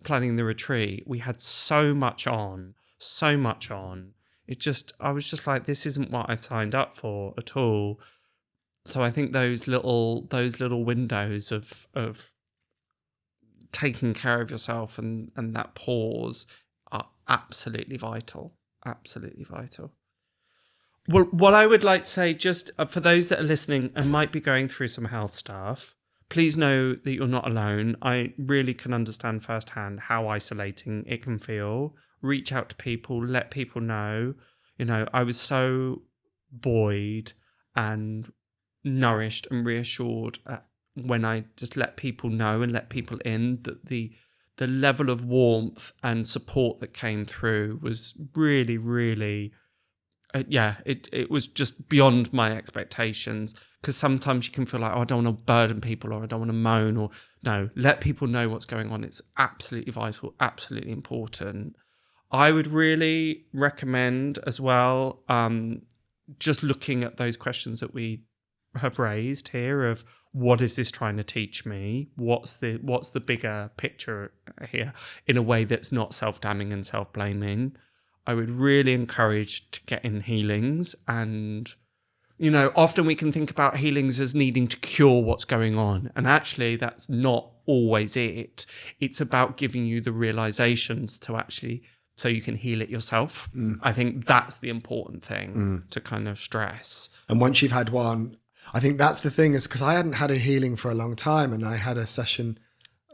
planning the retreat, we had so much on. I was just like, this isn't what I've signed up for at all. So I think those little windows of taking care of yourself and that pause are absolutely vital. Well, what I would like to say, just for those that are listening and might be going through some health stuff, please know that you're not alone. I really can understand firsthand how isolating it can feel. Reach out to people, let people know. You know, I was so buoyed and nourished and reassured when I just let people know and let people in, that the level of warmth and support that came through was really, really, it was just beyond my expectations. Because sometimes you can feel like, oh, I don't want to burden people, or I don't want to moan, or no, let people know what's going on. It's absolutely vital, absolutely important. I would really recommend as well, just looking at those questions that we have raised here of what is this trying to teach me? What's the bigger picture here, in a way that's not self-damning and self-blaming. I would really encourage to get in healings. And, you know, often we can think about healings as needing to cure what's going on. And actually that's not always it. It's about giving you the realizations to actually, so you can heal it yourself. I think that's the important thing to kind of stress. And once you've had one, I think that's the thing, is because I hadn't had a healing for a long time, and I had a session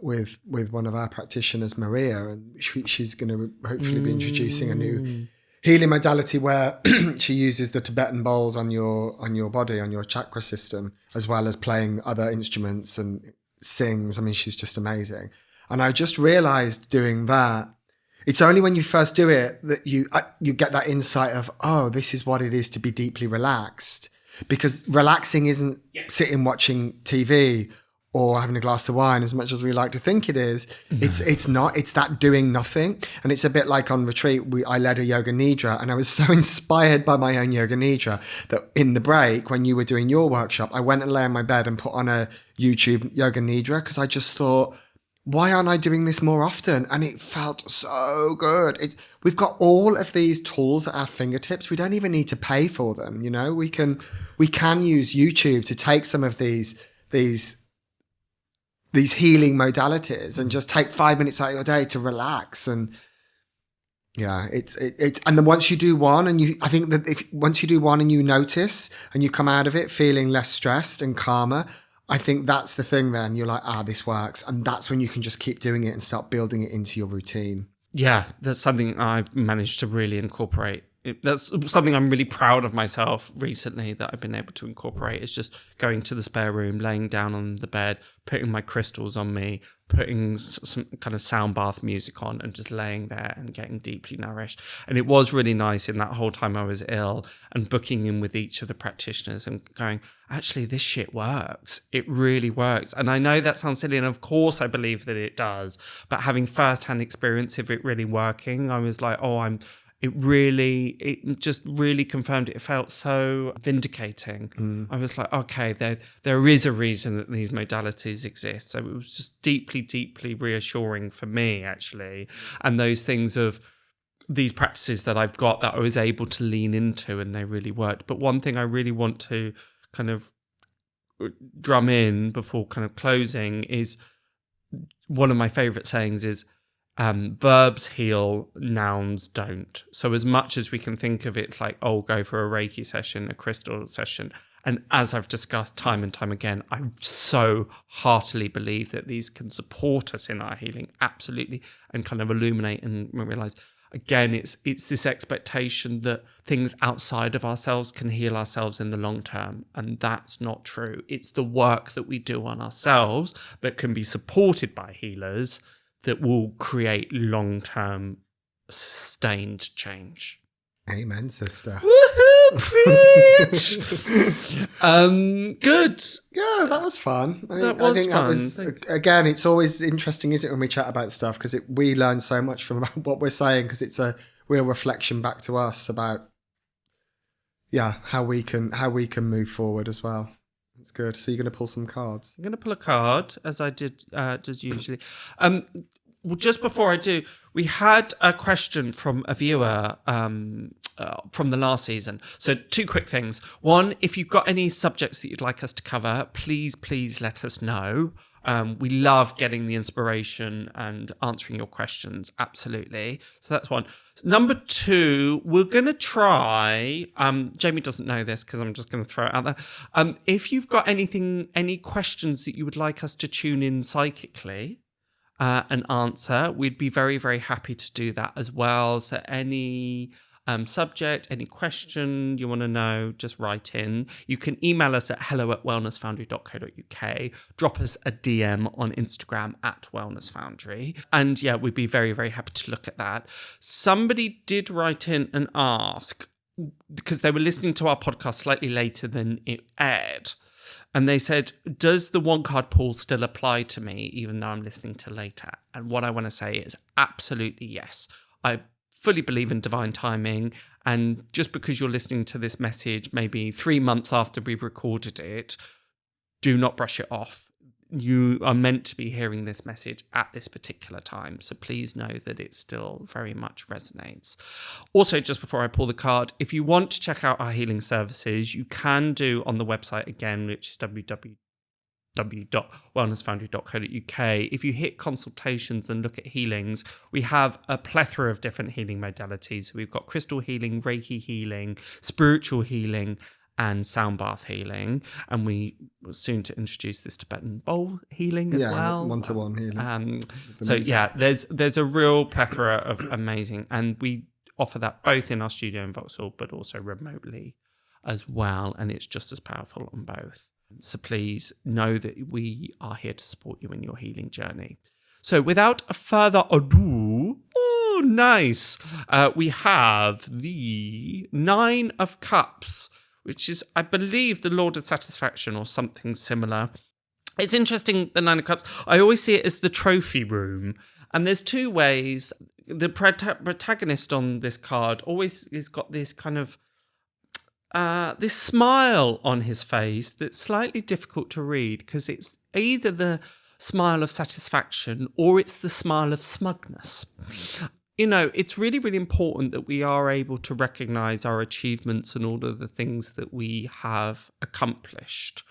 with one of our practitioners, Maria, and she's going to hopefully be introducing a new healing modality where she uses the Tibetan bowls on your body, on your chakra system, as well as playing other instruments and sings. I mean, she's just amazing. And I just realized doing that, it's only when you first do it that you get that insight of, oh, this is what it is to be deeply relaxed. Because relaxing isn't sitting watching TV or having a glass of wine, as much as we like to think it is. It's not. It's that doing nothing. And it's a bit like on retreat, I led a yoga nidra, and I was so inspired by my own yoga nidra that in the break, when you were doing your workshop, I went and lay on my bed and put on a YouTube yoga nidra, because I just thought, why aren't I doing this more often? And it felt so good. We've got all of these tools at our fingertips. We don't even need to pay for them. You know, we can use YouTube to take some of these healing modalities and just take 5 minutes out of your day to relax. And yeah, it's and then once you do one, and I think that once you do one and you notice and you come out of it feeling less stressed and calmer, I think that's the thing. Then you're like, this works. And that's when you can just keep doing it and start building it into your routine. Yeah, that's something I've managed to really incorporate. That's something I'm really proud of myself recently that I've been able to incorporate, is just going to the spare room, laying down on the bed, putting my crystals on me, putting some kind of sound bath music on, and just laying there and getting deeply nourished. And it was really nice in that whole time I was ill, and booking in with each of the practitioners and going, actually, this shit works. It really works. And I know that sounds silly, and of course I believe that it does, but having first-hand experience of it really working, I was like, it just really confirmed it. It felt so vindicating. I was like, okay, there is a reason that these modalities exist. So it was just deeply, deeply reassuring for me, actually. And those things of these practices that I've got that I was able to lean into, and they really worked. But one thing I really want to kind of drum in before kind of closing is, one of my favorite sayings is, verbs heal, nouns don't. So as much as we can think of it like, go for a Reiki session, a crystal session, and as I've discussed time and time again, I so heartily believe that these can support us in our healing, absolutely, and kind of illuminate and realize, again, it's this expectation that things outside of ourselves can heal ourselves in the long term, and that's not true. It's the work that we do on ourselves that can be supported by healers that will create long-term sustained change. Amen, sister. Woohoo, preach! Good. Yeah, that was fun. I think fun. That was, again, it's always interesting, isn't it, when we chat about stuff, because we learn so much from what we're saying, because it's a real reflection back to us about, how we can move forward as well. It's good. So you're going to pull some cards? I'm going to pull a card, as I did just usually. Well, just before I do, we had a question from a viewer from the last season. So 2 quick things. One, if you've got any subjects that you'd like us to cover, please let us know. We love getting the inspiration and answering your questions. Absolutely. So that's one. Number 2, we're going to try, Jamie doesn't know this because I'm just going to throw it out there. If you've got any questions that you would like us to tune in psychically and answer, we'd be very, very happy to do that as well. So any subject, any question you want to know, just write in. You can email us at hello@wellnessfoundry.co.uk. Drop us a DM on Instagram @wellnessfoundry. And we'd be very, very happy to look at that. Somebody did write in and ask, because they were listening to our podcast slightly later than it aired. And they said, does the 1 card pull still apply to me, even though I'm listening to later? And what I want to say is absolutely yes. I fully believe in divine timing. And just because you're listening to this message maybe 3 months after we've recorded it, do not brush it off. You are meant to be hearing this message at this particular time. So please know that it still very much resonates. Also, just before I pull the card, if you want to check out our healing services, you can do on the website again, which is www.wellnessfoundry.co.uk. If you hit consultations and look at healings, we have a plethora of different healing modalities. We've got crystal healing, Reiki healing, spiritual healing, and sound bath healing, and we were soon to introduce this Tibetan bowl healing as well. One-to-one healing. There's a real plethora of amazing, and we offer that both in our studio in Vauxhall, but also remotely as well, and it's just as powerful on both. So please know that we are here to support you in your healing journey. So without further ado, nice, we have the 9 of Cups, which is, I believe, the Lord of Satisfaction or something similar. It's interesting, the Nine of Cups. I always see it as the trophy room. And there's two ways. The protagonist on this card always has got this kind of, this smile on his face that's slightly difficult to read, because it's either the smile of satisfaction or it's the smile of smugness. You know, it's really, really important that we are able to recognise our achievements and all of the things that we have accomplished.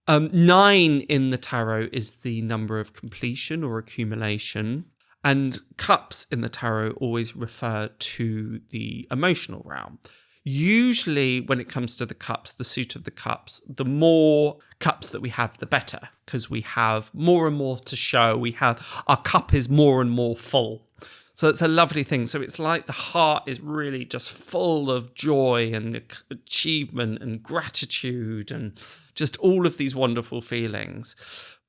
9 in the tarot is the number of completion or accumulation, and cups in the tarot always refer to the emotional realm. Usually when it comes to the cups, the suit of the cups, the more cups that we have, the better, because we have more and more to show. Our cup is more and more full. So it's a lovely thing. So it's like the heart is really just full of joy and achievement and gratitude and just all of these wonderful feelings.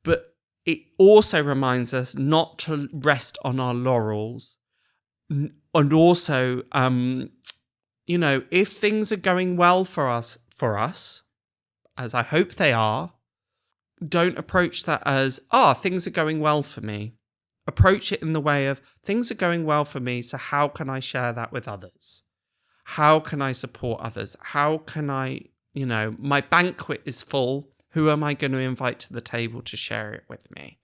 But it also reminds us not to rest on our laurels. And also, you know, if things are going well for us, as I hope they are, don't approach that as, things are going well for me. Approach it in the way of, things are going well for me, so how can I share that with others? How can I support others? How can I, you know, my banquet is full. Who am I going to invite to the table to share it with me?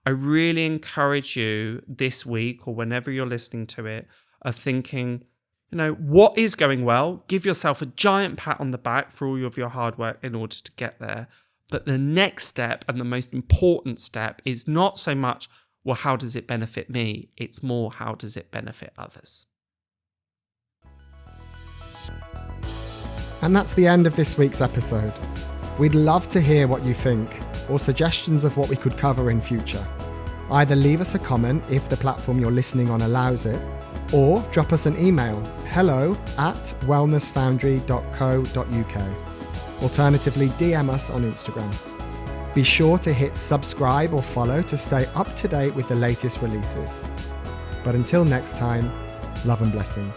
I really encourage you this week, or whenever you're listening to it, of thinking, you know, what is going well? Give yourself a giant pat on the back for all of your hard work in order to get there. But the next step, and the most important step, is not so much, well, how does it benefit me? It's more, how does it benefit others? And that's the end of this week's episode. We'd love to hear what you think, or suggestions of what we could cover in future. Either leave us a comment if the platform you're listening on allows it, or drop us an email, hello@wellnessfoundry.co.uk. Alternatively, DM us on Instagram. Be sure to hit subscribe or follow to stay up to date with the latest releases. But until next time, love and blessings.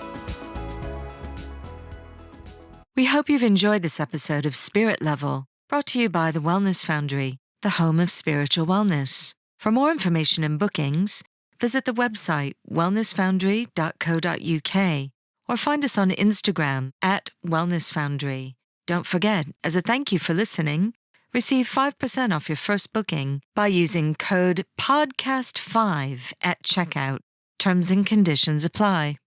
We hope you've enjoyed this episode of Spirit Level, brought to you by the Wellness Foundry, the home of spiritual wellness. For more information and bookings, visit the website wellnessfoundry.co.uk or find us on Instagram @wellnessfoundry. Don't forget, as a thank you for listening, receive 5% off your first booking by using code PODCAST5 at checkout. Terms and conditions apply.